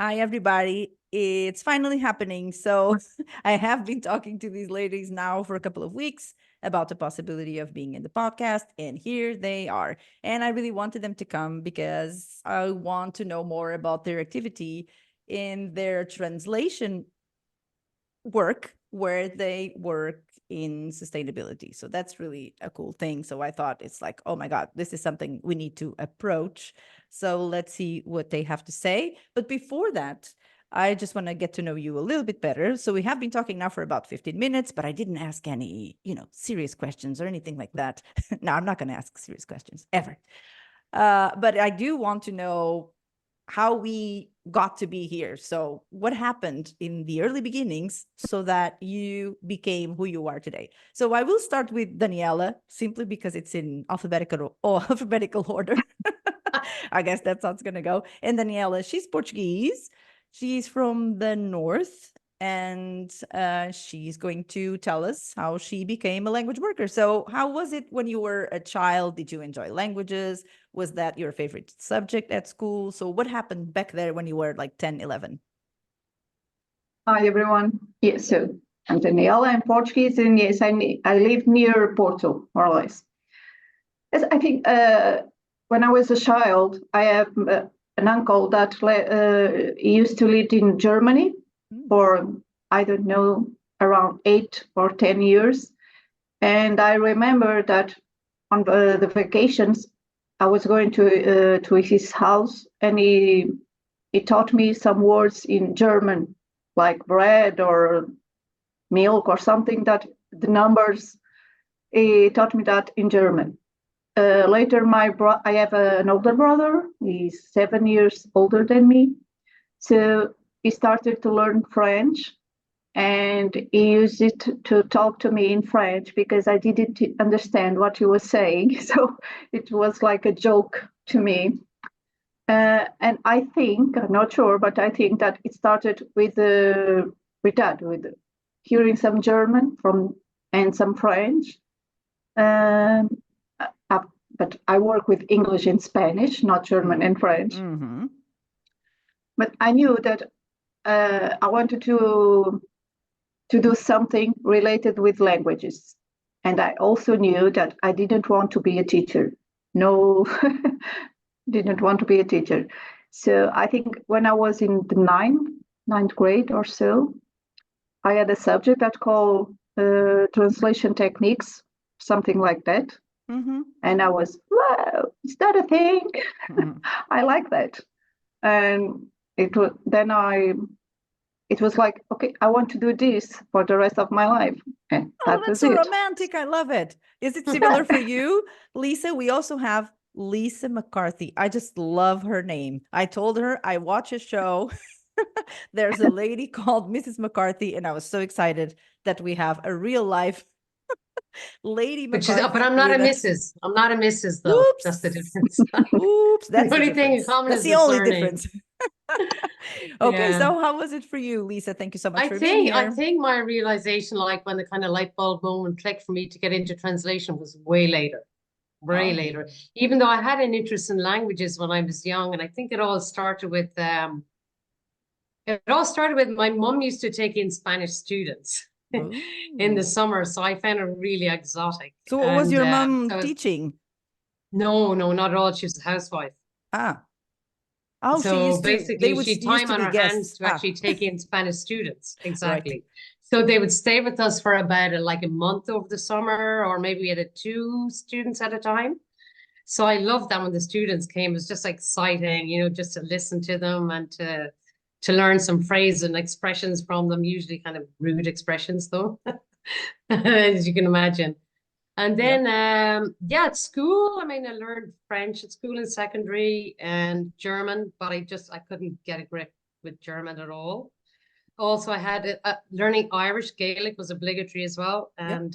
Hi, everybody. It's finally happening. So I have been talking to these ladies now for a couple of weeks about the possibility of being in the podcast, and here they are. And I really wanted them to come because I want to know more about their activity in their translation work where they work in sustainability. So that's really a cool thing. So I thought it's like, oh my God, this is something we need to approach. So let's see what they have to say. But before that, I just want to get to know you a little bit better. So we have been talking now for about 15 minutes, but I didn't ask any, serious questions or anything like that. No, I'm not going to ask serious questions ever. But I do want to know how we got to be here. So what happened in the early beginnings so that you became who you are today? So I will start with Daniela, simply because it's in alphabetical order. I guess that's how it's going to go. And Daniela, she's Portuguese. She's from the north, and she's going to tell us how she became a language worker. So how was it when you were a child? Did you enjoy languages? Was that your favorite subject at school? So what happened back there when you were like 10, 11? Hi, everyone. Yes, so I'm Daniela. I'm Portuguese, and yes, I live near Porto, more or less. Yes, I think when I was a child, I have an uncle that used to live in Germany for, I don't know, around 8 or 10 years. And I remember that on the vacations, I was going to his house, and he taught me some words in German, like bread or milk or something, that the numbers, he taught me that in German. Later, I have an older brother. He's 7 years older than me. So he started to learn French, and he used it to talk to me in French because I didn't understand what he was saying. So it was like a joke to me. And I think, I'm not sure, but I think that it started with that, with hearing some German and some French. But I work with English and Spanish, not German and French. Mm-hmm. But I knew that I wanted to do something related with languages. And I also knew that I didn't want to be a teacher. No, didn't want to be a teacher. So I think when I was in the ninth grade or so, I had a subject that called translation techniques, something like that. Mm-hmm. And I was, wow, is that a thing? Mm-hmm. I like that. And it was like, okay, I want to do this for the rest of my life. And that's so romantic. I love it. Is it similar for you, Lisa? We also have Lisa McCarthy. I just love her name. I told her I watch a show. There's a lady called Mrs. McCarthy, and I was so excited that we have a real life lady McCarthy. But I'm not a Mrs. I'm not a Mrs. though. Oops. That's the difference. Oops, that's the only thing in common. That's is the only surname. difference. Okay, so how was it for you, Lisa? Thank you so much for being here. I think my realization, like when the kind of light bulb moment clicked for me to get into translation, was way later. Later. Even though I had an interest in languages when I was young, and I think it all started with my mum used to take in Spanish students in the summer, so I found it really exotic. So what was your mum teaching? No, not at all. She was a housewife. Oh, so basically, she had time on her hands to actually take in Spanish students. Exactly. Right. So they would stay with us for about a month over the summer, or maybe we had 2 students at a time. So I loved that when the students came. It was just exciting, just to listen to them and to learn some phrases and expressions from them, usually kind of rude expressions though, as you can imagine. And then, at school, I learned French at school in secondary and German, but I couldn't get a grip with German at all. Also, I had learning Irish. Gaelic was obligatory as well, and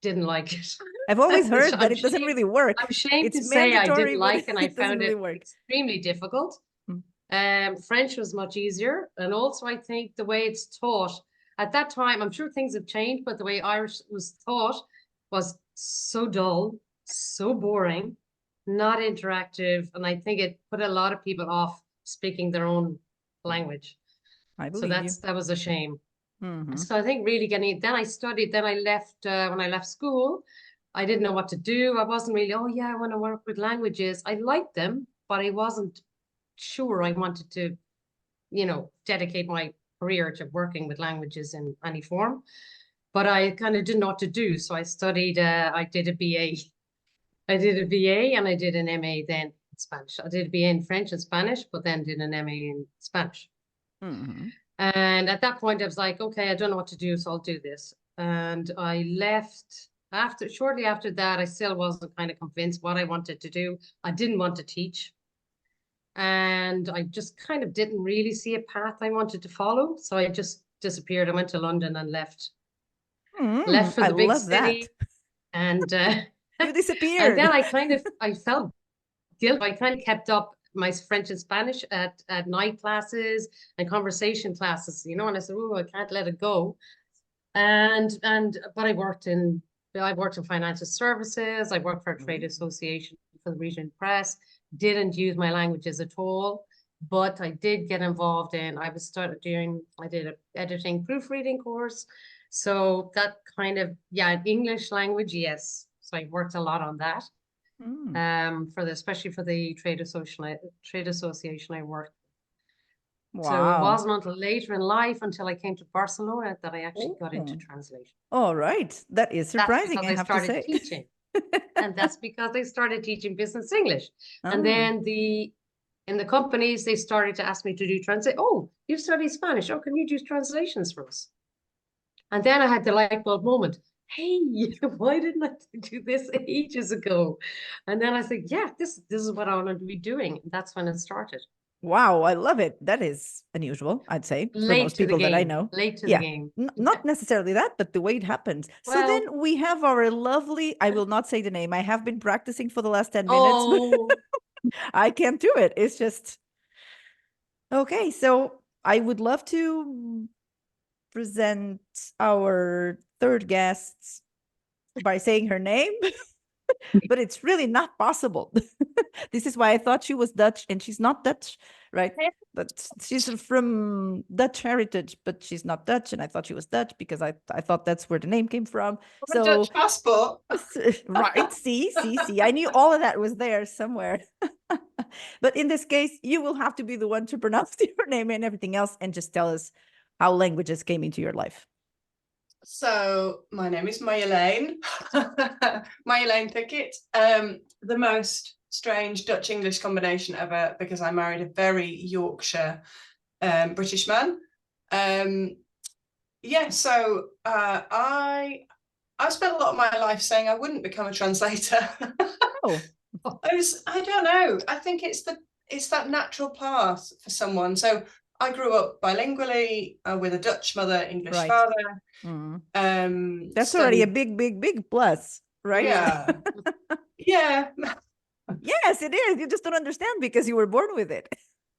didn't like it. I've always heard that it doesn't really work. I'm ashamed to say I didn't like, and I found it extremely difficult. French was much easier, and also I think the way it's taught at that time, I'm sure things have changed, but the way Irish was taught was so dull, so boring, not interactive, and I think it put a lot of people off speaking their own language. I So believe that was a shame. you. So I think really then I studied, then I left, when I left school, I didn't know what to do. I wasn't really, oh yeah, I want to work with languages. I liked them, but I wasn't sure I wanted to, dedicate my career to working with languages in any form. But I kind of didn't know what to do. So I studied, I did a BA. I did a BA and I did an MA then in Spanish. I did a BA in French and Spanish, but then did an MA in Spanish. And at that point, I was like, okay, I don't know what to do, so I'll do this. And I left shortly after that. I still wasn't kind of convinced what I wanted to do. I didn't want to teach. And I just kind of didn't really see a path I wanted to follow. So I just disappeared. I went to London and left for the big city. And you disappeared. And then I felt guilt. I kind of kept up my French and Spanish at night classes and conversation classes, and I said, oh, I can't let it go. But I worked in financial services. I worked for a trade association for the regional press. Didn't use my languages at all, but I did get involved in, I did an editing proofreading course. So that kind of, English language, yes. So I worked a lot on that. Especially for the trade association I worked. Wow. So it wasn't until later in life, until I came to Barcelona, that I actually got into translation. All right. That is surprising, I have to say. Teaching. And that's because they started teaching business English. And then in the companies, they started to ask me to do translate. Oh, you study Spanish. Oh, can you do translations for us? And then I had the light bulb moment. Hey, why didn't I do this ages ago? And then I said, yeah, this is what I want to be doing. And that's when it started. Wow, I love it. That is unusual, I'd say, for most people that I know. Late to the game. Not necessarily that, but the way it happens. So then we have our lovely, I will not say the name. I have been practicing for the last 10 minutes, but I can't do it. It's just, okay. So I would love to present our third guest by saying her name, but it's really not possible. This is why I thought she was Dutch, and she's not Dutch, right? But she's from Dutch heritage, but she's not Dutch, and I thought she was Dutch because I thought that's where the name came from. So Dutch passport. Right, see, I knew all of that was there somewhere. But in this case, you will have to be the one to pronounce your name and everything else, and just tell us how languages came into your life. So my name is Marjolein. Marjolein Thickett. The most strange Dutch-English combination ever, because I married a very Yorkshire British man. So I spent a lot of my life saying I wouldn't become a translator. I don't know. I think it's that natural path for someone. So I grew up bilingually with a Dutch mother, English father. That's already a big plus, right? Yeah. Yeah. Yes, it is. You just don't understand because you were born with it.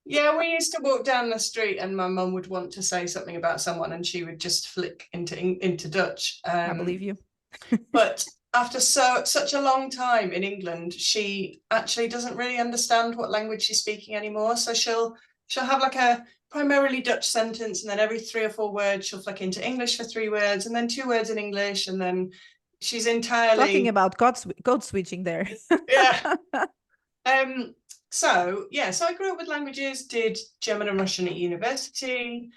Yeah, we used to walk down the street and my mum would want to say something about someone and she would just flick into Dutch. I believe you. But after such a long time in England, she actually doesn't really understand what language she's speaking anymore. So she'll have like a primarily Dutch sentence, and then every 3 or 4 words she'll flick into English for 3 words, and then 2 words in English, and then she's entirely talking about code switching there. Yeah. So I grew up with languages, did German and Russian at university.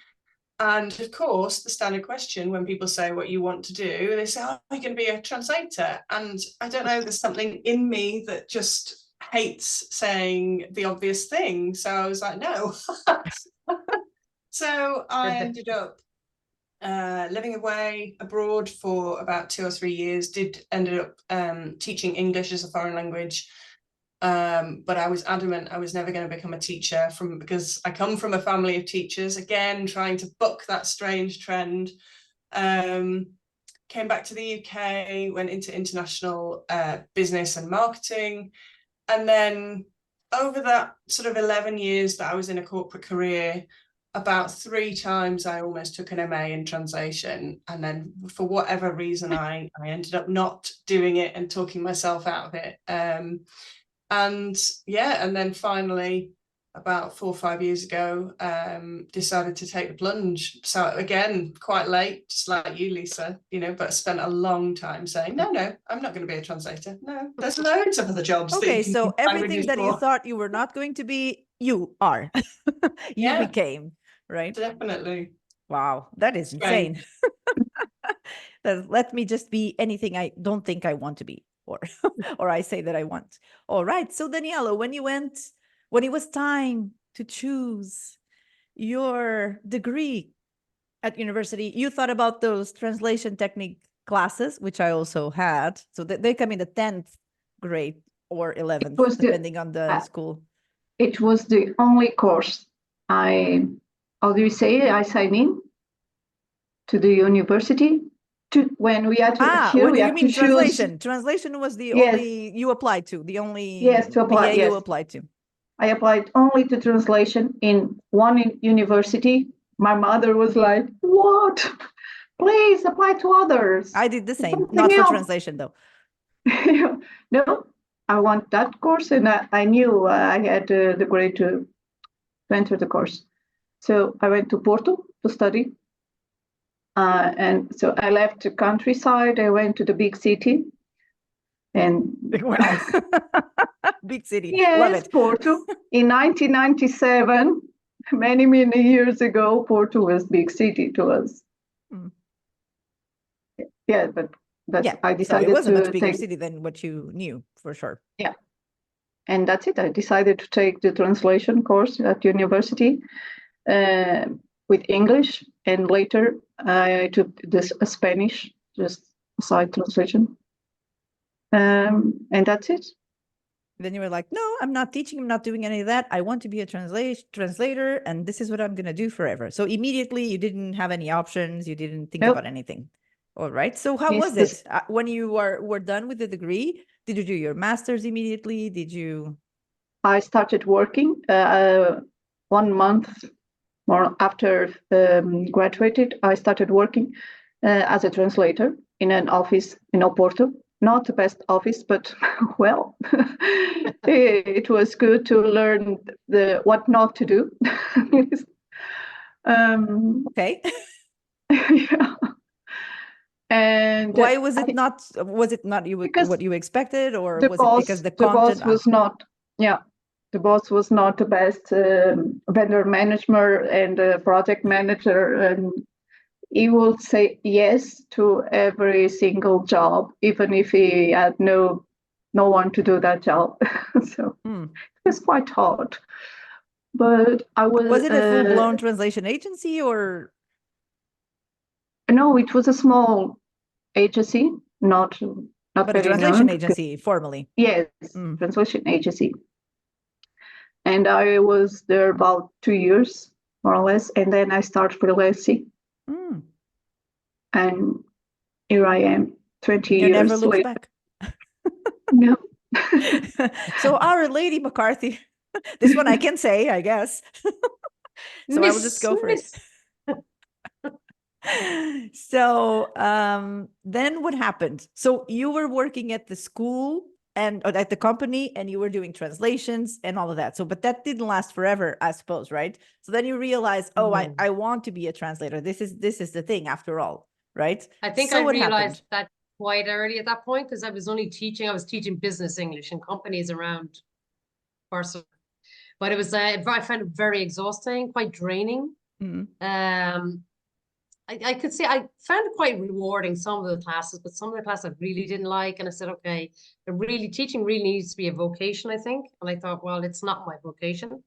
And of course, the standard question when people say what you want to do, they say, oh, I'm going to be a translator. And I don't know, there's something in me that just hates saying the obvious thing. So I was like, no. So I ended up living away abroad for about 2 or 3 years, ended up teaching English as a foreign language. But I was adamant I was never going to become a teacher because I come from a family of teachers, again, trying to buck that strange trend. Came back to the UK, went into international business and marketing. And then over that sort of 11 years that I was in a corporate career, about 3 times I almost took an MA in translation. And then for whatever reason, I ended up not doing it and talking myself out of it. And then finally, about 4 or 5 years ago, decided to take the plunge. So again, quite late, just like you, Lisa, but spent a long time saying, no, I'm not going to be a translator. No, there's loads of other jobs. Okay, so everything that you thought you were not going to be, you are. You became, right? Definitely. Wow, that is insane. Let me just be anything I don't think I want to be, or I say that I want. All right. So Daniela, when it was time to choose your degree at university, you thought about those translation technique classes, which I also had. So they come in the 10th grade or 11th, depending on the school. It was the only course I signed in to the university. When we had to when you mean translation. Translation was the only you applied to, the only to apply. BA you applied to. I applied only to translation in one university. My mother was like, "What? Please apply to others." I did the same, not for translation though. No, I want that course, and I knew I had the grade to enter the course. So I went to Porto to study. And so I left the countryside. I went to the big city. And wow. Big city. Yes, love it. Porto. In 1997, many years ago, Porto was big city to us. Yeah, but I decided so it was a much bigger city than what you knew, for sure. Yeah. And that's it. I decided to take the translation course at university with English, and later I took this Spanish, just side translation. And that's it. Then you were like, no, I'm not teaching. I'm not doing any of that. I want to be a translator, and this is what I'm going to do forever. So immediately you didn't have any options. You didn't think about anything. All right. So how was it when you were done with the degree? Did you do your master's immediately? Did you? I started working 1 month more after graduated. I started working as a translator in an office in Oporto. Not the best office, but well, it was good to learn what not to do. Okay. Yeah. And why was it not? Was it not what you expected, or was it because the content was not? Yeah, the boss was not the best vendor manager and project manager, and he would say yes to every single job, even if he had no one to do that job. So it was quite hard. But I was. Was it a full-blown translation agency, or? No, it was a small agency, not but a translation agency formally. Yes, translation agency. And I was there about 2 years, more or less, and then I started freelancing. And here I am, 20 years never looked later. Back. No. So our Lady McCarthy, this one I can say, I guess. So I will just go for it. So then what happened? So you were working at the school and at the company, and you were doing translations and all of that. So, but that didn't last forever, I suppose, right? So then you realized, oh, I want to be a translator. This is the thing after all, right? I think I realized that quite early at that point, because I was teaching business English in companies around Barcelona. But it was, I found it very exhausting, quite draining. I could say I found it quite rewarding, some of the classes, but some of the classes I really didn't like. And I said, okay, teaching really needs to be a vocation, I think. And I thought, well, it's not my vocation.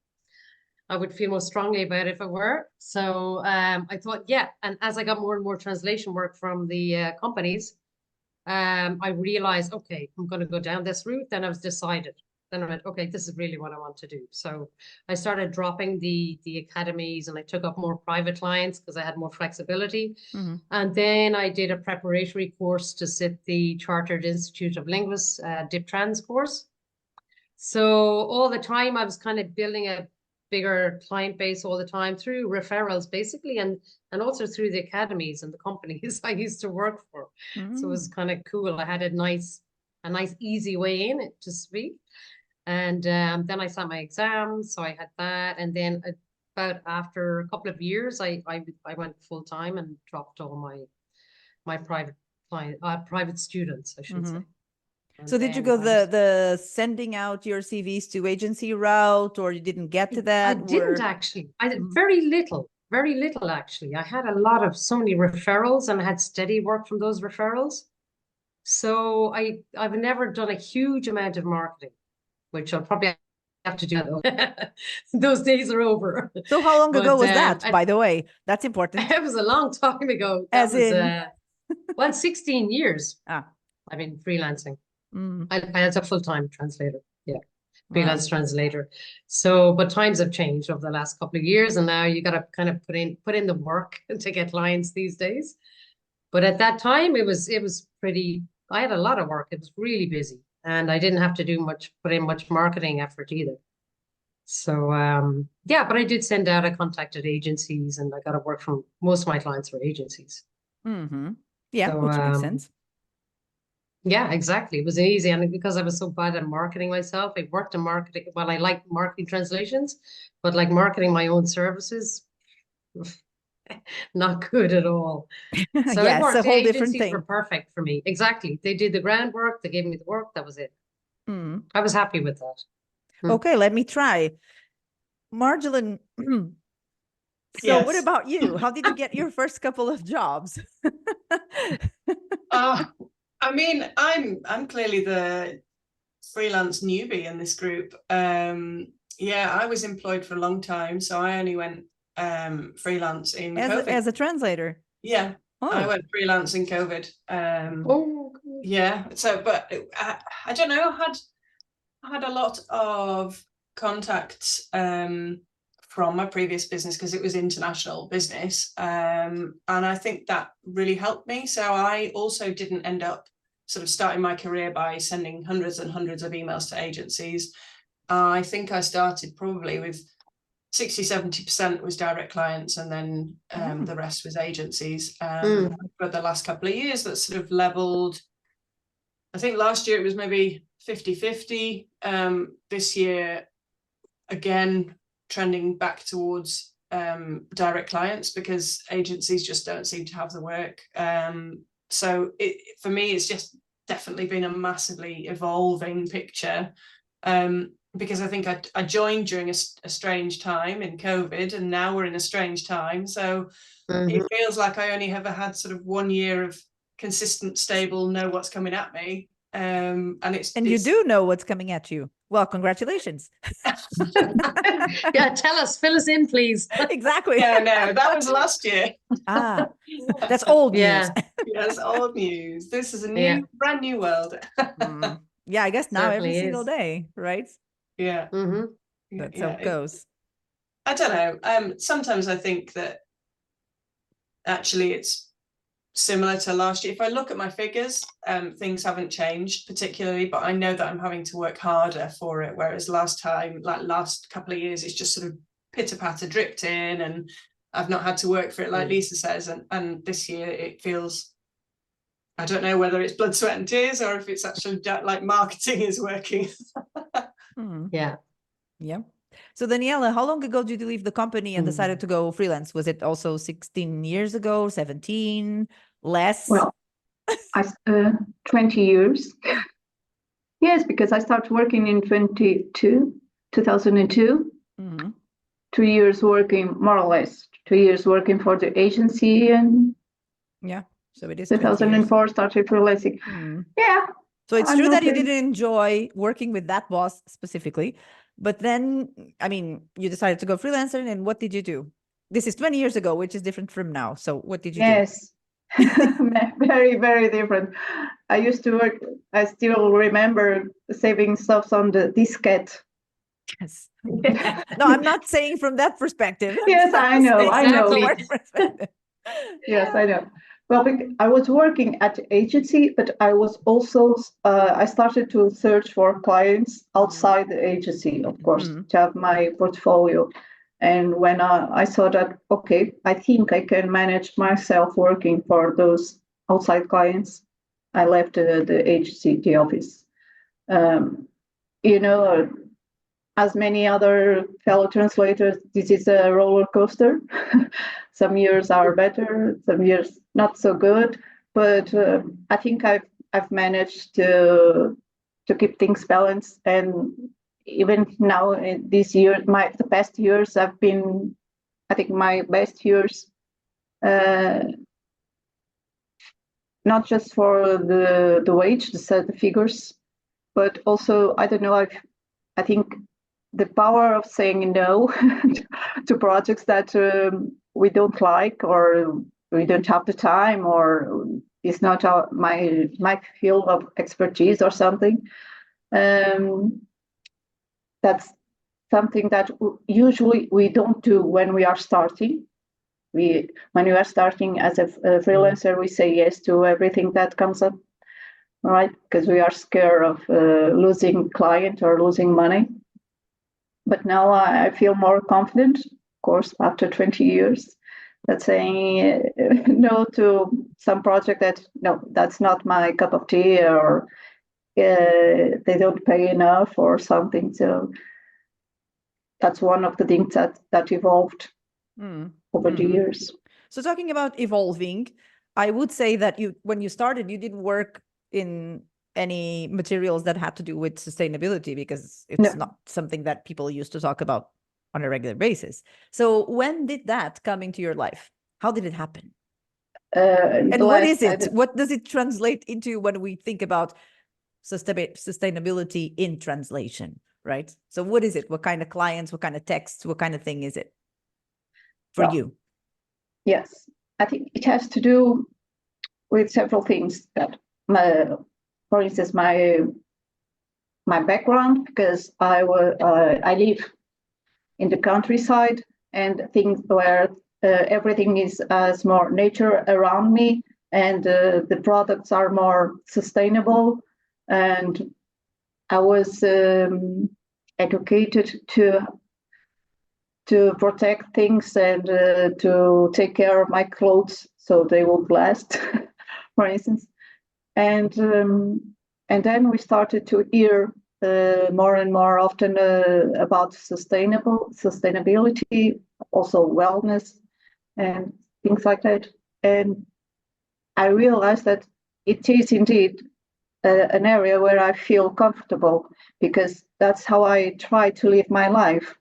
I would feel more strongly about it if it were. So I thought, yeah. And as I got more and more translation work from the companies, I realized, okay, I'm going to go down this route. Then I was decided. Then I went, okay, this is really what I want to do. So I started dropping the academies, and I took up more private clients because I had more flexibility. And then I did a preparatory course to sit the Chartered Institute of Linguists DIP Trans course. So all the time I was kind of building a bigger client base all the time through referrals, basically, and also through the academies and the companies I used to work for. So it was kind of cool. I had a nice easy way in it to speak. And then I sat my exams, so I had that. And then about after a couple of years, I went full time and dropped all my private students, I should say. And so did you go the sending out your CVs to agency route, or you didn't get to that? I didn't actually. I did very little actually. I had so many referrals, and I had steady work from those referrals. So I've never done a huge amount of marketing, which I'll probably have to do. Those days are over. So how long ago was that, by the way? That's important. It was a long time ago. As in? Well, 16 years. I've been freelancing. I was a full-time translator. Yeah. Freelance translator. So, but times have changed over the last couple of years, and now you got to kind of put in the work to get clients these days. But at that time, it was pretty. I had a lot of work. It was really busy, and I didn't have to put in much marketing effort either. So, yeah, but I did send out. I contacted agencies, and I got to work from most of my clients were agencies. Yeah, so, which makes sense. Yeah, exactly. It was easy. And because I was so bad at marketing myself, I worked in marketing. Well, I like marketing translations, but like marketing my own services, not good at all. So yeah, it's a whole different agencies thing. were perfect for me. Exactly. They did the groundwork. They gave me the work. That was it. I was happy with that. Okay, let me try. Marjolein, so what about you? How did you get your first couple of jobs? I mean, I'm clearly the freelance newbie in this group. Yeah, I was employed for a long time, so I only went freelance in COVID. As a translator? Yeah, I went freelance in COVID. Yeah, so, but I don't know, I had a lot of contacts from my previous business because it was international business. And I think that really helped me. So I also didn't end up sort of starting my career by sending hundreds and hundreds of emails to agencies. I think I started probably with 60-70% was direct clients, and then the rest was agencies. For the last couple of years, that's sort of leveled. I think last year it was maybe 50-50. This year, again, trending back towards direct clients because agencies just don't seem to have the work. So for me, it's just definitely been a massively evolving picture. Because I think I joined during a strange time in COVID, and now we're in a strange time. So it feels like I only ever had sort of 1 year of consistent, stable, know what's coming at me. And you do know what's coming at you. Well, congratulations. Yeah, fill us in, please. Exactly. No, that was last year. That's old news. Yeah, that's old news. This is a brand new world. Yeah, I guess now Certainly every single day, right? Yeah. That's how it goes. I don't know. Sometimes I think that actually it's similar to last year. If I look at my figures, things haven't changed particularly, but I know that I'm having to work harder for it. Whereas last couple of years, it's just sort of pitter-patter dripped in, and I've not had to work for it, like Lisa says. And this year it feels, I don't know whether it's blood, sweat and tears or if it's actually like marketing is working. Yeah. So Daniela, how long ago did you leave the company and decided to go freelance? Was it also 16 years ago, 17, less? Well, 20 years. Yes, because I started working in 2002. 2 years working, more or less, 2 years working for the agency, and so it is 2004 started freelancing. Yeah. So it's true that you didn't enjoy working with that boss specifically, but then, I mean, you decided to go freelancer, and what did you do? This is 20 years ago, which is different from now. So what did you do? Yes, very, very different. I used to work, I still remember saving stuff on the diskette. Yes. No, I'm not saying from that perspective. Yes, I know. Yes, I know. Well, I was working at the agency, but I was also, I started to search for clients outside the agency, of course, to have my portfolio. And when I saw that, okay, I think I can manage myself working for those outside clients, I left the agency, the office. you know, as many other fellow translators, this is a roller coaster. Some years are better, some years not so good, but I think I've managed to keep things balanced. And even now, this year, the past years have been, I think, my best years. Not just for the wage, the figures, but also, I don't know, I think the power of saying no to projects that we don't like, or we don't have the time, or it's not my field of expertise or something. That's something that usually we don't do when we are starting. When we are starting as a freelancer, we say yes to everything that comes up, right? Because we are scared of losing client or losing money. But now I feel more confident, of course, after 20 years, that saying no to some project that's not my cup of tea, or they don't pay enough or something. So that's one of the things that evolved over the years. So talking about evolving, I would say that when you started, you didn't work in any materials that had to do with sustainability, because it's not something that people used to talk about on a regular basis. So when did that come into your life? How did it happen? And what is it? What does it translate into when we think about sustainability in translation, right? So what is it? What kind of clients, what kind of texts, what kind of thing is it for you? Yes, I think it has to do with several things. That, for instance, my background, because I live in the countryside, and things where everything is more nature around me, and the products are more sustainable, and I was educated to protect things and to take care of my clothes so they would last, for instance. And then we started to hear more and more often about sustainability, also wellness and things like that. And I realized that it is indeed an area where I feel comfortable, because that's how I try to live my life.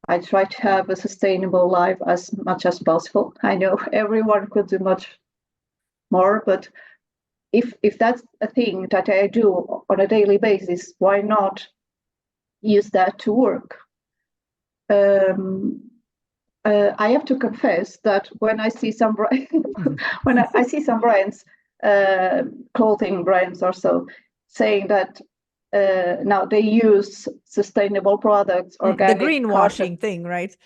I try to have a sustainable life as much as possible. I know everyone could do much more, but if that's a thing that I do on a daily basis, why not use that to work? I have to confess that when I see some I see some brands, clothing brands or so, saying that now they use sustainable products, organic, the greenwashing thing, right?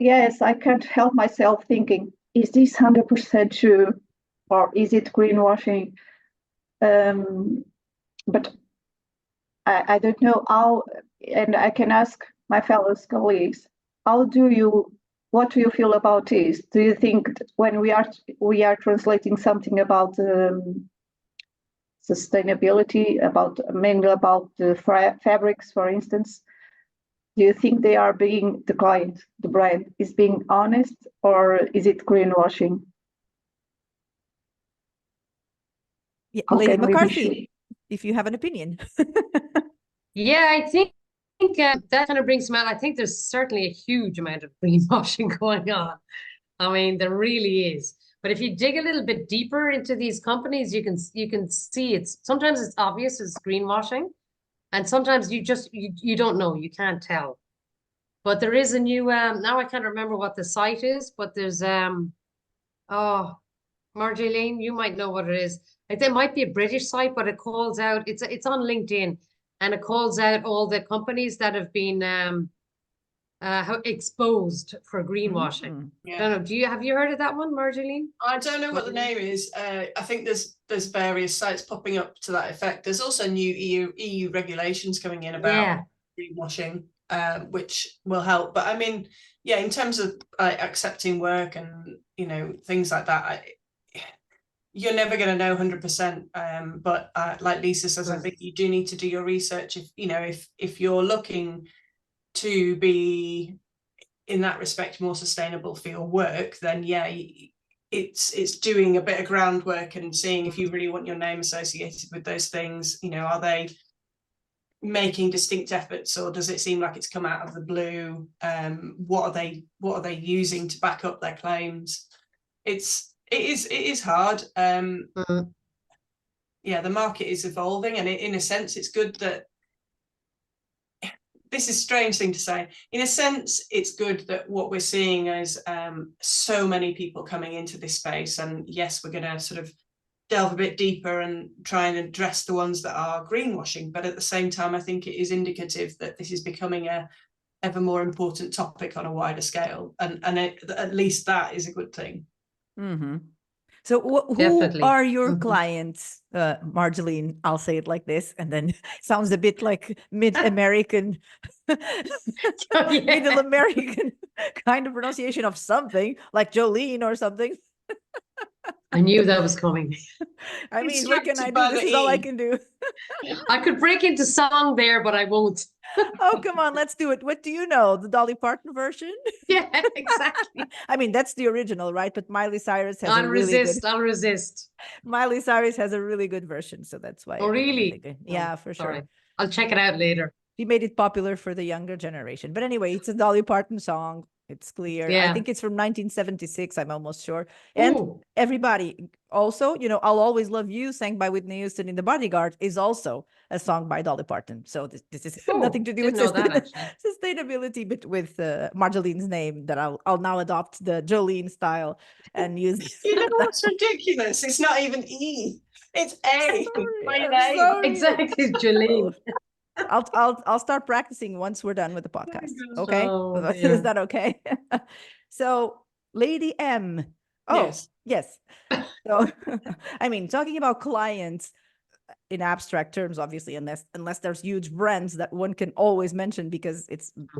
Yes, I can't help myself thinking, is this 100% true, or is it greenwashing? But I don't know how, and I can ask my fellow colleagues, what do you feel about this? Do you think that when we are translating something about sustainability, mainly about the fabrics, for instance, do you think the client, the brand, is being honest, or is it greenwashing? Yeah, Lady McCarthy, if you have an opinion. Yeah, I think that kind of brings me out. I think there's certainly a huge amount of greenwashing going on. I mean, there really is. But if you dig a little bit deeper into these companies, you can see sometimes it's obvious it's greenwashing, and sometimes you don't know, you can't tell. But there is a new now I can't remember what the site is, but there's Marjolein, you might know what it is. I think it might be a British site, but it calls out, it's on LinkedIn, and it calls out all the companies that have been exposed for greenwashing. Yeah. I don't know. Have you heard of that one, Marjolein? I don't know what the name is. I think there's various sites popping up to that effect. There's also new EU regulations coming in about greenwashing, which will help. But I mean, in terms of accepting work and things like that, you're never going to know 100%. But like Lisa says, I think you do need to do your research. If you're looking to be in that respect more sustainable for your work, then yeah, it's doing a bit of groundwork and seeing if you really want your name associated with those things. Are they making distinct efforts, or does it seem like it's come out of the blue? What are they using to back up their claims? It is hard. Yeah, the market is evolving, and in a sense it's good that, this is a strange thing to say, in a sense it's good that what we're seeing is so many people coming into this space, and yes, we're going to sort of delve a bit deeper and try and address the ones that are greenwashing, but at the same time I think it is indicative that this is becoming a ever more important topic on a wider scale, and at least that is a good thing. Mm-hmm. So who are your clients, Marjolein? I'll say it like this, and then it sounds a bit like mid-American, middle American kind of pronunciation of something, like Jolene or something. I knew that was coming. I mean, what can I do? This is all I can do. I could break into song there, but I won't. Oh, come on, let's do it. What do you know? The Dolly Parton version? Yeah, exactly. I mean, that's the original, right? But Miley Cyrus has I'll resist. Miley Cyrus has a really good version, so that's why. Oh, really? Yeah, for sure. Sorry. I'll check it out later. She made it popular for the younger generation. But anyway, it's a Dolly Parton song. It's clear. Yeah. I think it's from 1976, I'm almost sure. And everybody also, I'll Always Love You, sang by Whitney Houston in The Bodyguard, is also a song by Dolly Parton. So this is nothing to do with sustainability, but with Marjolein's name, that I'll now adopt the Jolene style and use. You know what's ridiculous? It's not even E. It's A. Sorry. Exactly, Jolene. I'll start practicing once we're done with the podcast. Okay. Oh, is that okay? So Lady M. Oh, yes. So I mean, talking about clients in abstract terms, obviously, unless there's huge brands that one can always mention, because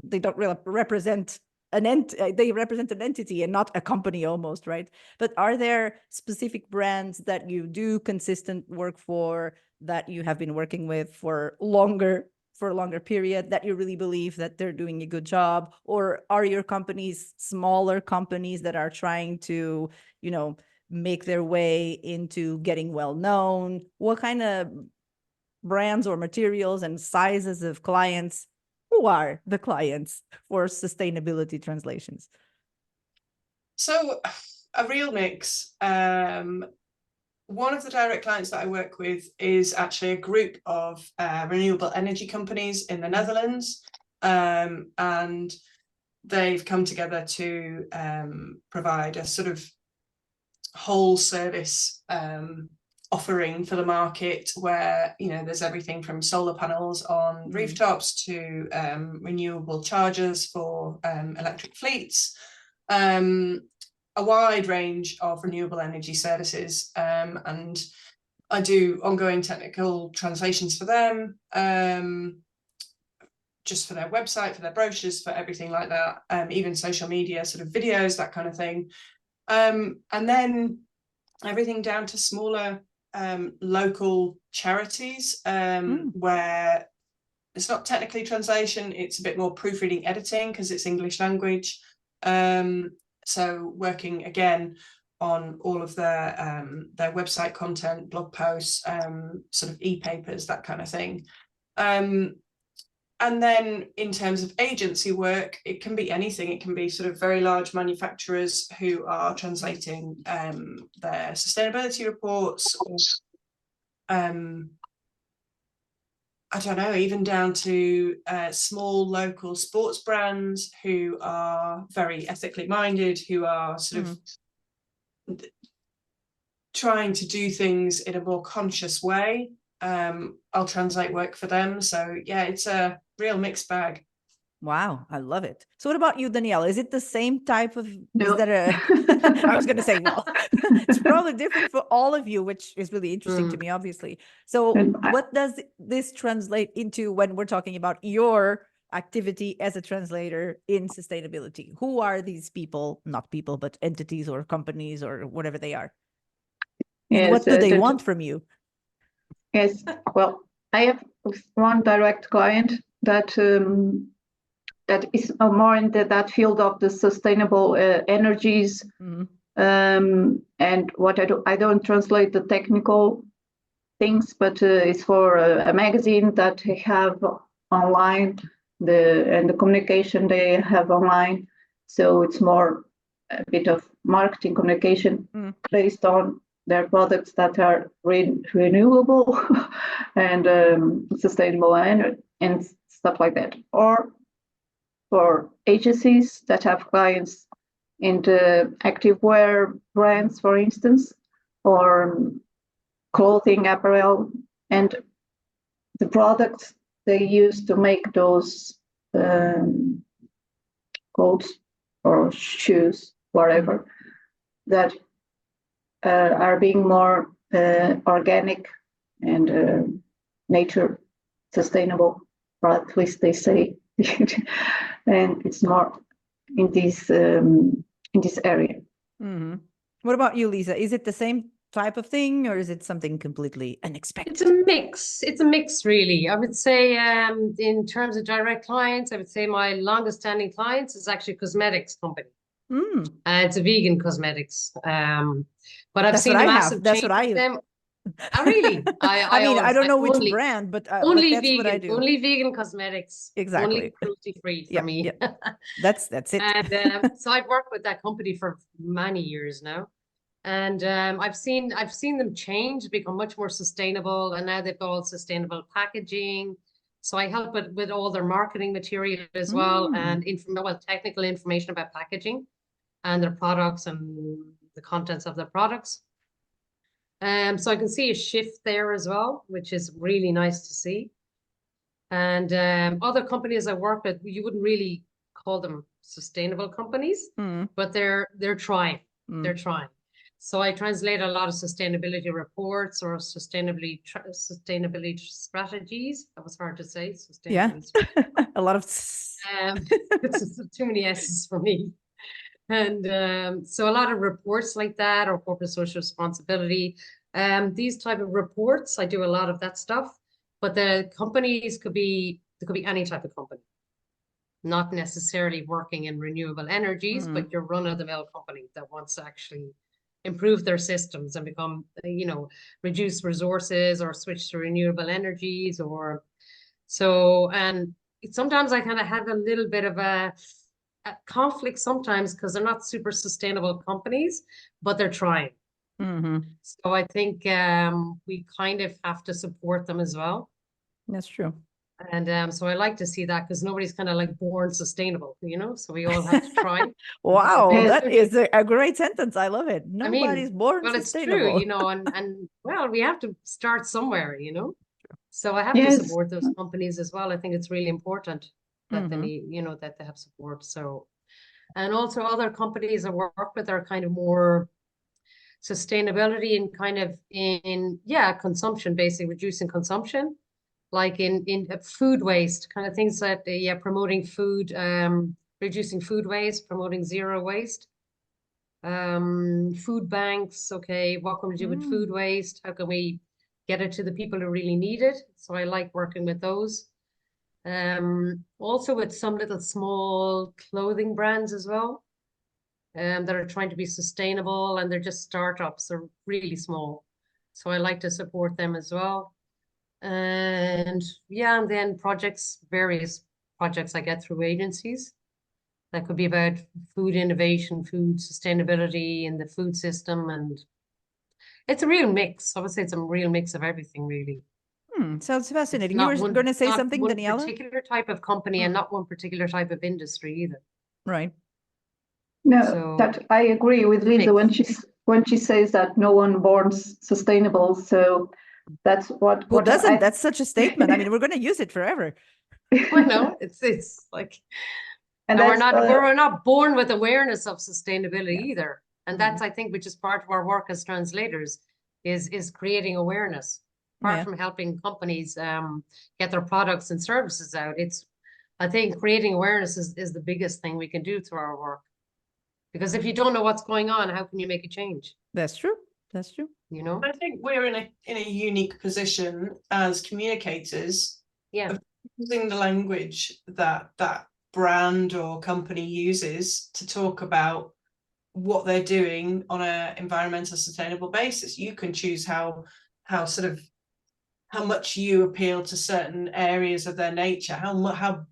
they don't really represent they represent an entity and not a company almost, right? But are there specific brands that you do consistent work for, that you have been working with for a longer period, that you really believe that they're doing a good job? Or are your companies smaller companies that are trying to, make their way into getting well known? What kind of brands or materials and sizes of clients? Who are the clients for sustainability translations? So a real mix. One of the direct clients that I work with is actually a group of renewable energy companies in the Netherlands, and they've come together to provide a sort of whole service offering for the market, where there's everything from solar panels on rooftops to renewable chargers for electric fleets, a wide range of renewable energy services, and I do ongoing technical translations for them, just for their website, for their brochures, for everything like that, even social media sort of videos, that kind of thing, and then everything down to smaller local charities, where it's not technically translation, it's a bit more proofreading, editing, because it's English language. So working again on all of their website content, blog posts, sort of e-papers, that kind of thing. And then in terms of agency work, it can be anything. It can be sort of very large manufacturers who are translating their sustainability reports, or, I don't know, even down to small local sports brands who are very ethically minded, who are sort of trying to do things in a more conscious way. I'll translate work for them. So yeah, it's a real mixed bag. Wow, I love it. So what about you, Daniela? Is it the same type of, No. Is that I was going to say, well, it's probably different for all of you, which is really interesting to me, obviously. So what does this translate into when we're talking about your activity as a translator in sustainability? Who are these people, not people, but entities or companies or whatever they are? And what do they want from you? Yes, well, I have one direct client that that is more in that field of the sustainable energies. And what I don't translate the technical things, but it's for a magazine that they have online, and the communication they have online. So it's more a bit of marketing communication based on their products that are renewable and sustainable and stuff like that. Or for agencies that have clients in the activewear brands, for instance, or clothing, apparel, and the products they use to make those coats or shoes, whatever, that are being more organic and nature sustainable, or at least they say, and it's more in this area. What about you, Lisa? Is it the same type of thing, or is it something completely unexpected? It's a mix. It's a mix, really. I would say, in terms of direct clients, I would say my longest standing clients is actually a cosmetics company. It's a vegan cosmetics. But I've seen a massive change with them. Oh, really? I mean, I don't know which brand, but only that's vegan, what I do. Only vegan cosmetics. Exactly. Only cruelty free for me. Yeah. That's it. And so I've worked with that company for many years now. And I've seen them change, become much more sustainable, and now they've got all sustainable packaging. So I help with all their marketing material as well, and technical information about packaging and their products and the contents of their products. So I can see a shift there as well, which is really nice to see. And other companies I work with, you wouldn't really call them sustainable companies, but they're trying. They're trying. So I translate a lot of sustainability reports or sustainability strategies. That was hard to say. A lot of it's too many S's for me. And so a lot of reports like that, or corporate social responsibility. These type of reports, I do a lot of that stuff. But the companies could be any type of company, not necessarily working in renewable energies, but your run-of-the-mill company that wants to actually improve their systems and become, reduce resources or switch to renewable energies and sometimes I kind of have a little bit of a conflict sometimes because they're not super sustainable companies, but they're trying. So I think we kind of have to support them as well. That's true. And so I like to see that because nobody's kind of like born sustainable, so we all have to try. Wow, that is a great sentence. I love it. Nobody's born sustainable. It's true, and well, we have to start somewhere, So I have to support those companies as well. I think it's really important that they need, that they have support. So, and also other companies I work with are kind of more sustainability and kind of in consumption, basically reducing consumption. Like in food waste, kind of things that, promoting food, reducing food waste, promoting zero waste. Food banks, okay, what can we do with food waste? How can we get it to the people who really need it? So I like working with those. Also with some little small clothing brands as well, that are trying to be sustainable, and they're just startups, they're really small. So I like to support them as well. And then various projects I get through agencies that could be about food innovation, food sustainability in the food system. And it's a real mix. I would say it's a real mix of everything, really. Sounds fascinating. You were going to say something, Daniela? Not one particular type of company and not one particular type of industry either. Right. No, that I agree with Lisa when she says that no one born sustainable. So that's what. Who doesn't? That's such a statement. I mean, we're going to use it forever. Well, no, it's like, and we're not born with awareness of sustainability either. And that's, I think, which is part of our work as translators, is creating awareness. Apart from helping companies get their products and services out, I think creating awareness is the biggest thing we can do through our work. Because if you don't know what's going on, how can you make a change? That's true. That's true. You know, I think we're in a unique position as communicators. Yeah. Of using the language that brand or company uses to talk about what they're doing on an environmental sustainable basis. You can choose how much you appeal to certain areas of their nature, how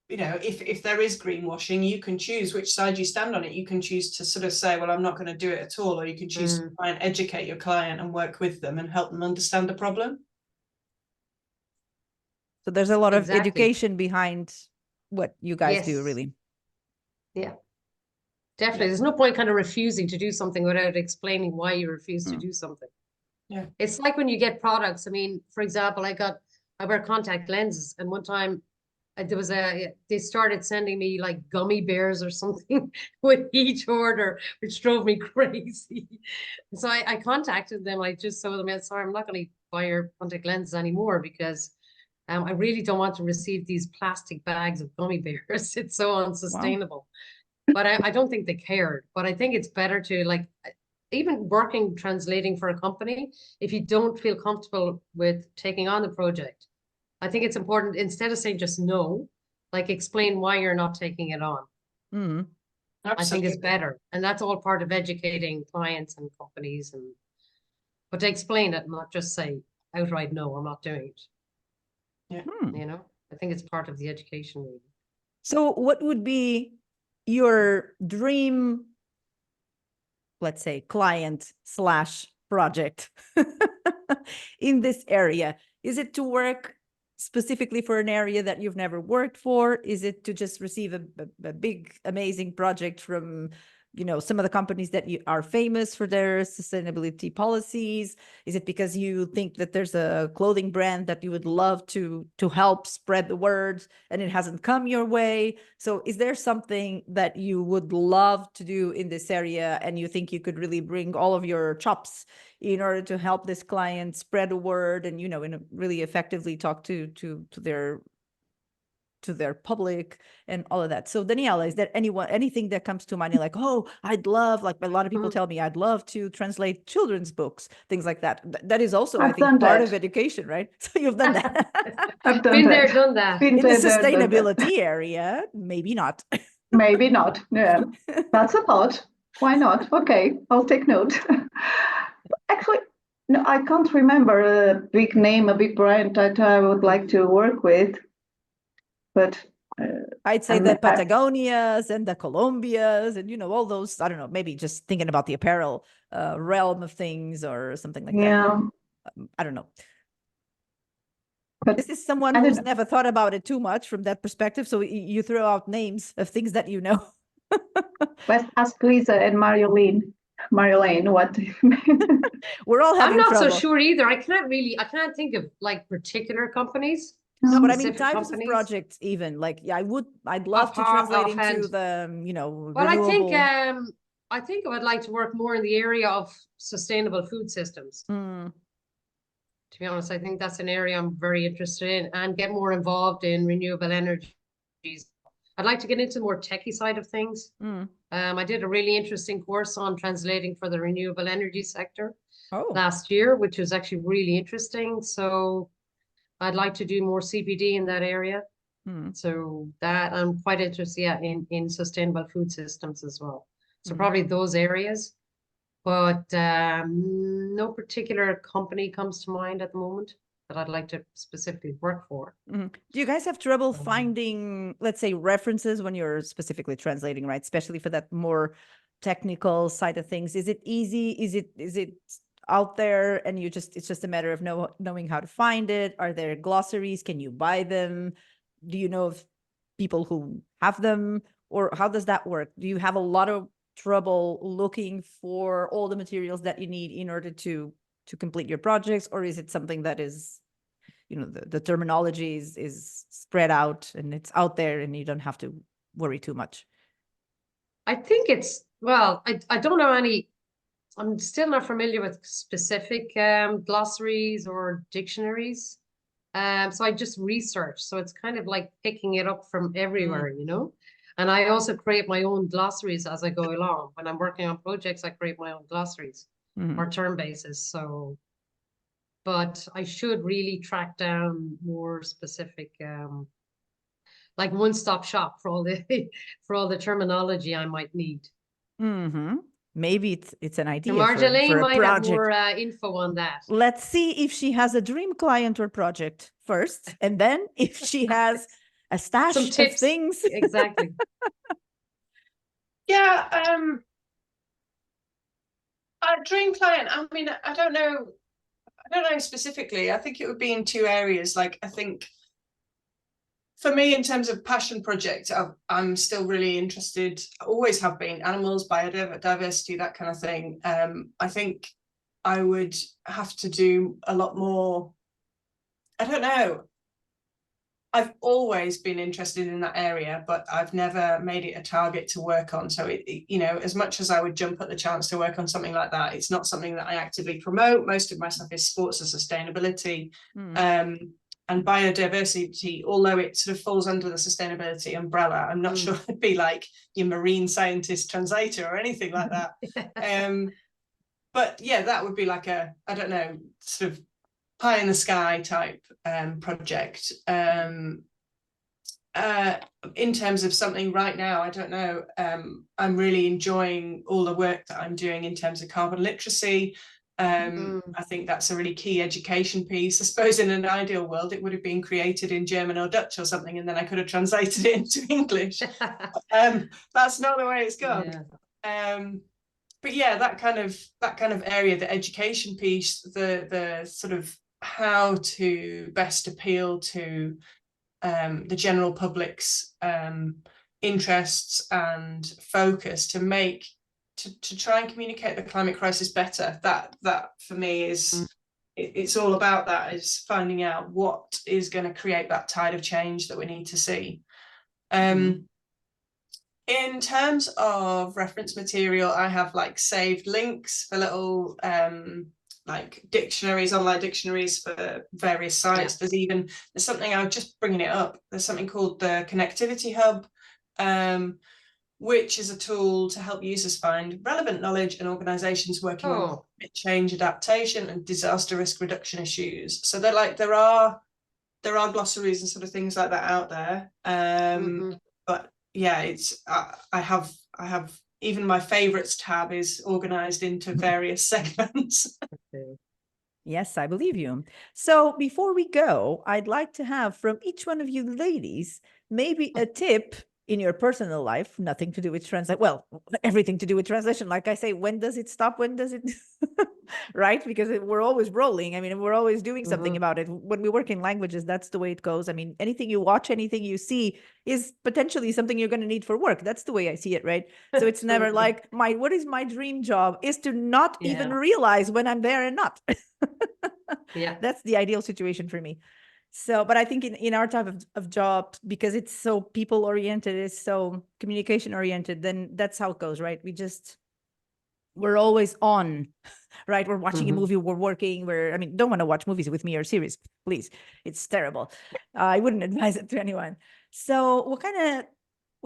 you know, if there is greenwashing, you can choose which side you stand on it. You can choose to sort of say, well, I'm not going to do it at all, or you can choose to try and educate your client and work with them and help them understand the problem. So there's a lot of education behind what you guys do, really. Yeah, definitely. There's no point kind of refusing to do something without explaining why you refuse to do something. Yeah, it's like when you get products. I mean, for example, I wear contact lenses, and one time they started sending me like gummy bears or something with each order, which drove me crazy. So I contacted them. I just told them, sorry, I'm not going to buy your contact lenses anymore because I really don't want to receive these plastic bags of gummy bears. It's so unsustainable. Wow. But I don't think they cared. But I think it's better to, like, even working, translating for a company, if you don't feel comfortable with taking on the project, I think it's important, instead of saying just no, like, explain why you're not taking it on. Mm-hmm. I think it's better. And that's all part of educating clients and companies, but to explain it, not just say outright, no, I'm not doing it. Yeah. You know, I think it's part of the education. Really. So what would be your dream, let's say, client / project in this area? Is it to work specifically for an area that you've never worked for? Is it to just receive a big, amazing project from, you know, some of the companies that are famous for their sustainability policies? Is it because you think that there's a clothing brand that you would love to help spread the word and it hasn't come your way? So is there something that you would love to do in this area and you think you could really bring all of your chops in order to help this client spread the word and, you know, in a really effectively talk to their public and all of that? So Daniela, is there anything that comes to mind? You're like, oh, I'd love, like a lot of people tell me, I'd love to translate children's books, things like that. That is also, I think, part of education, right? So you've done that. I've done Been that. there, done that. In the sustainability area, maybe not. Maybe not. Yeah, that's a thought. Why not? Okay, I'll take note. Actually, no, I can't remember a big name, a big brand that I would like to work with. But I'd say the Patagonias and the Colombias and, you know, all those, I don't know, maybe just thinking about the apparel realm of things or something like that. I don't know. But this is someone who's never thought about it too much from that perspective. So you throw out names of things that you know. Let's ask Lisa and Marjolein, what? We're all having I'm not trouble. so sure either. I can't think of like particular companies. No, but I mean types of projects even. Like, yeah, I'd love to translate into the, you know, well, renewable. I think I would like to work more in the area of sustainable food systems. To be honest, I think that's an area I'm very interested in, and get more involved in renewable energies. I'd like to get into the more techie side of things. I did a really interesting course on translating for the renewable energy sector last year, which was actually really interesting. So I'd like to do more CPD in that area. So that I'm quite interested in sustainable food systems as well. So probably those areas. But no particular company comes to mind at the moment that I'd like to specifically work for. Do you guys have trouble finding, let's say, references when you're specifically translating, right? Especially for that more technical side of things. Is it easy? Is it out there and it's just a matter of knowing how to find it? Are there glossaries? Can you buy them? Do you know of people who have them? Or how does that work? Do you have a lot of trouble looking for all the materials that you need in order to complete your projects? Or is it something that is, you know, the terminology is spread out and it's out there and you don't have to worry too much? I think I don't know any. I'm still not familiar with specific glossaries or dictionaries. So I just research. So it's kind of like picking it up from everywhere, you know? And I also create my own glossaries as I go along. When I'm working on projects, I create my own glossaries. or term basis. So, but I should really track down more specific, like one-stop shop for all the for all the terminology I might need. Maybe it's an idea Marjolein for a might project. have more info on that. Let's see if she has a dream client or project first, and then if she has a stash Some tips. of things. Exactly. Yeah, a dream client. I mean, I don't know specifically. I think it would be in two areas. Like, I think for me, in terms of passion project, I'm still really interested, always have been, animals, biodiversity, that kind of thing. I think I would have to do a lot more. I don't know. I've always been interested in that area, but I've never made it a target to work on. So, you know, as much as I would jump at the chance to work on something like that, it's not something that I actively promote. Most of my stuff is sports and sustainability. And biodiversity, although it sort of falls under the sustainability umbrella, I'm not sure I'd be like your marine scientist translator or anything like that. But yeah, that would be like a, I don't know, sort of pie in the sky type project. In terms of something right now, I don't know. I'm really enjoying all the work that I'm doing in terms of carbon literacy. I think that's a really key education piece. I suppose in an ideal world, it would have been created in German or Dutch or something, and then I could have translated it into English. That's not the way it's gone. Yeah. But yeah, that kind of area, the education piece, the sort of how to best appeal to the general public's interests and focus to try and communicate the climate crisis better. That for me is it's all about that, is finding out what is going to create that tide of change that we need to see. In terms of reference material, I have like saved links for little like dictionaries, online dictionaries for various sites. Yeah. There's something, I'm just bringing it up, there's something called the Connectivity Hub, which is a tool to help users find relevant knowledge and organizations working on climate change adaptation and disaster risk reduction issues. So there are glossaries and sort of things like that out there. But yeah, it's I have even my favorites tab is organized into various segments. Yes, I believe you. So before we go, I'd like to have from each one of you ladies maybe a tip in your personal life, nothing to do with translation. Well, everything to do with translation. Like I say, when does it stop? When does it, right? Because we're always rolling. I mean, we're always doing something about it. When we work in languages, that's the way it goes. I mean, anything you watch, anything you see is potentially something you're going to need for work. That's the way I see it, right? So it's never like what is my dream job is to not even realize when I'm there and not. That's the ideal situation for me. So, but I think in our type of job, because it's so people oriented, it's so communication oriented, then that's how it goes, right? We're always on, right? We're watching a movie, we're working, don't want to watch movies with me or series, please. It's terrible. I wouldn't advise it to anyone. So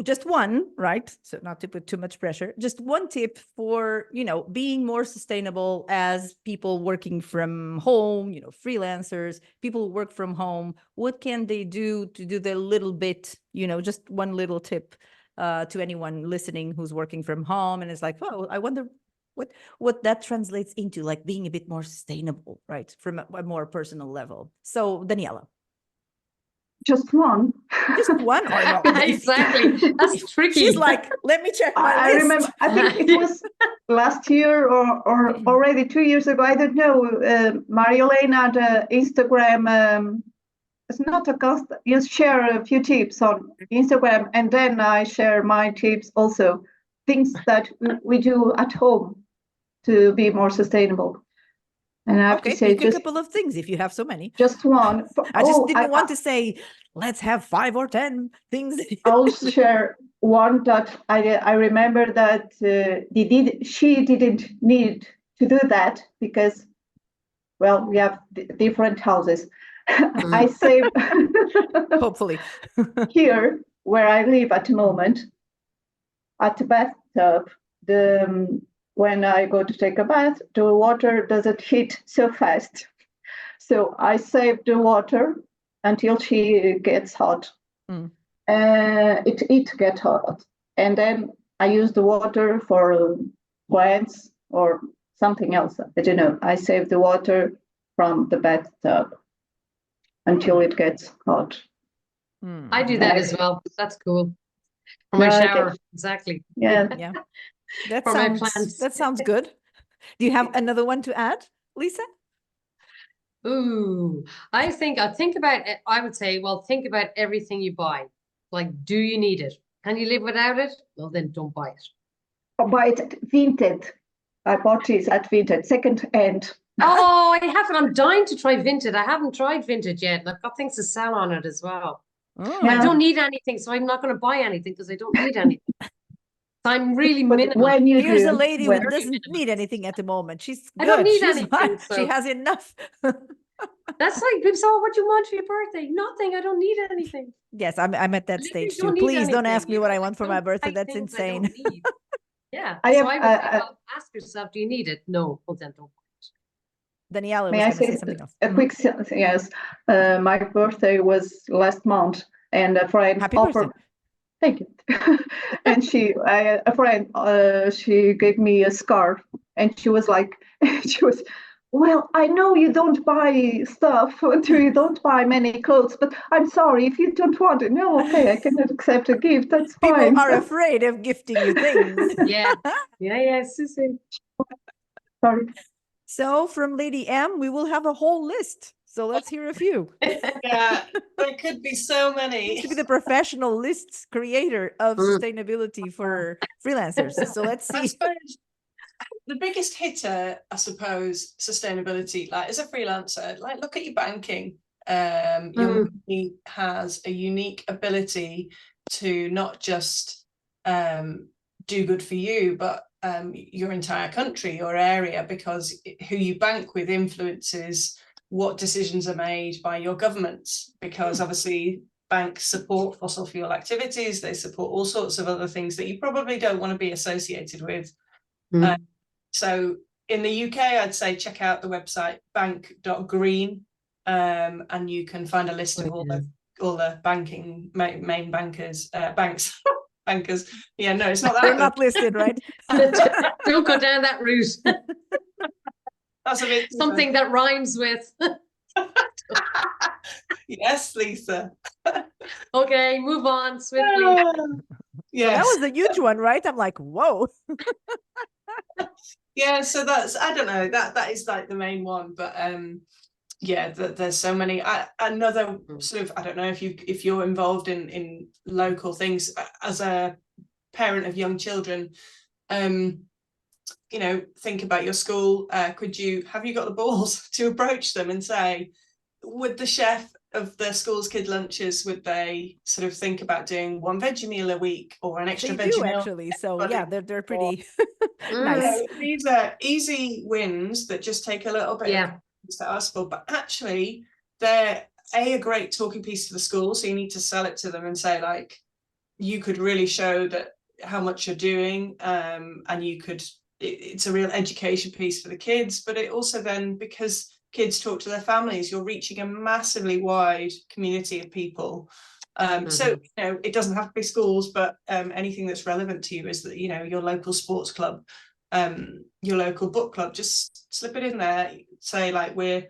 just one, right? So not to put too much pressure, just one tip for, being more sustainable as people working from home, freelancers, people who work from home. What can they do to do their little bit, just one little tip to anyone listening who's working from home and is like, oh, I wonder what that translates into, like being a bit more sustainable, right? From a more personal level. So Daniela. Just one. Just one or not? Exactly. That's tricky. She's like, let me check my list. I remember, I think it was last year or already 2 years ago. I don't know. Marjolein had Instagram. It's not a constant. You share a few tips on Instagram, and then I share my tips also. Things that we do at home to be more sustainable. And I have to say, pick a couple of things if you have so many. Just one. I just didn't want to say, let's have 5 or 10 things. I'll share one that I remember that she didn't need to do that because, well, we have different houses. I save hopefully here where I live at the moment, at the bathtub, when I go to take a bath, the water doesn't heat so fast. So I save the water until she gets hot. It gets hot. And then I use the water for plants or something else. I don't know. I save the water from the bathtub until it gets hot. I do that as well. That's cool. For my shower, exactly. Yeah. Yeah. For my plants. That sounds good. Do you have another one to add, Lisa? Ooh, I think about it. I would say, well, think about everything you buy. Like, do you need it? Can you live without it? Well, then don't buy it. Or buy it at Vinted. I bought this at Vinted, second hand. Oh, I haven't. I'm dying to try Vinted. I haven't tried Vinted yet. And I've got things to sell on it as well. I don't need anything, so I'm not going to buy anything because I don't need anything. I'm really minimal. When you Here's a lady who doesn't need anything at the moment. She's good. I don't need She's anything. fine. So. She has enough. That's like people say, "Oh, what do you want for your birthday?" Nothing. I don't need anything. Yes, I'm at that stage too. Don't Please don't ask me what I want for my birthday. That's insane. Yeah. I so have, I would say, well, ask yourself, do you need it? No. Well, then don't. Daniela May I was going to say say something else. a quick yes. My birthday was last month, and a friend Happy offered. birthday. Thank you. And a friend, she gave me a scarf, and she was like, well, I know you don't buy stuff, you don't buy many clothes, but I'm sorry if you don't want it. No, okay, I cannot accept a gift. That's fine. People are afraid of gifting you things. Yeah. Susie. Sorry. So from Lady M, we will have a whole list. So let's hear a few. Yeah, there could be so many. To be the professional lists creator of sustainability for freelancers. So let's see. I suppose the biggest hitter, I suppose, sustainability, like as a freelancer, like look at your banking. Your company has a unique ability to not just do good for you, but your entire country, your area, because who you bank with influences what decisions are made by your governments, because obviously banks support fossil fuel activities, they support all sorts of other things that you probably don't want to be associated with. So in the UK, I'd say check out the website bank.green, and you can find a list of all the banking main bankers, banks. Bankers. Yeah, no, it's not that. They're not listed, right? Don't go down that route. That's a bit something that rhymes with. Yes, Lisa. Okay, move on swiftly. Yes. So that was a huge one, right? I'm like, whoa. Yeah, so that's, I don't know, that is like the main one, but yeah, there's so many. Another sort of, I don't know if you're involved in local things as a parent of young children, you know, think about your school. Have you got the balls to approach them and say, would the chef of the school's kid lunches, would they sort of think about doing one veggie meal a week or an extra veggie meal? Actually, so yeah, they're pretty nice. You know, these are easy wins that just take a little bit of to ask for, but actually they're a great talking piece for the school. So you need to sell it to them and say, like, you could really show that how much you're doing, and you could. It's a real education piece for the kids, but it also then, because kids talk to their families, you're reaching a massively wide community of people. So, you know, it doesn't have to be schools, but anything that's relevant to you is that, you know, your local sports club, your local book club, just slip it in there. Say, like, we're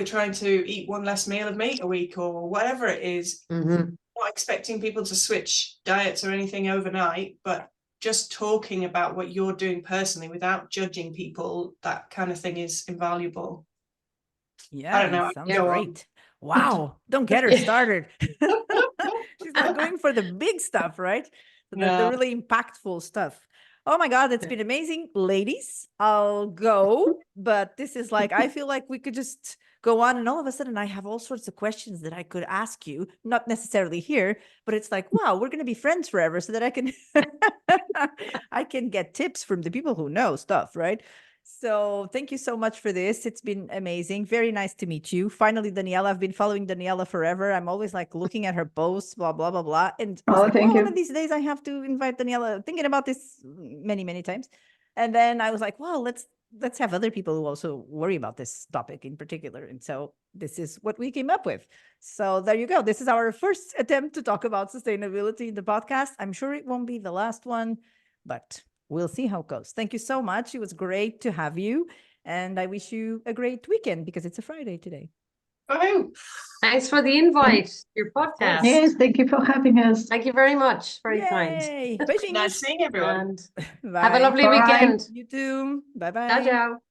trying to eat one less meal of meat a week or whatever it is. Not expecting people to switch diets or anything overnight, but just talking about what you're doing personally without judging people, that kind of thing is invaluable. Yeah, I don't know. Sounds great. Wow, don't get her started. She's like going for the big stuff, right? The really impactful stuff. Oh my God, it's been amazing. Ladies, I'll go, but this is like, I feel like we could just go on, and all of a sudden I have all sorts of questions that I could ask you, not necessarily here, but it's like, wow, we're going to be friends forever, so that I can I can get tips from the people who know stuff, right? So thank you so much for this. It's been amazing. Very nice to meet you. Finally, Daniela. I've been following Daniela forever. I'm always like looking at her posts, blah, blah, blah, blah. And I was like, thank you. One of these days I have to invite Daniela. Thinking about this many, many times. And then I was like, well, let's have other people who also worry about this topic in particular. And so this is what we came up with. So there you go. This is our first attempt to talk about sustainability in the podcast. I'm sure it won't be the last one, but we'll see how it goes. Thank you so much. It was great to have you. And I wish you a great weekend because it's a Friday today. Oh, thanks for the invite, your podcast. Yes, thank you for having us. Thank you very much. Very kind. Beijinhos. nice seeing everyone. And have a lovely Bye. weekend. You too. Bye-bye. Ciao, ciao.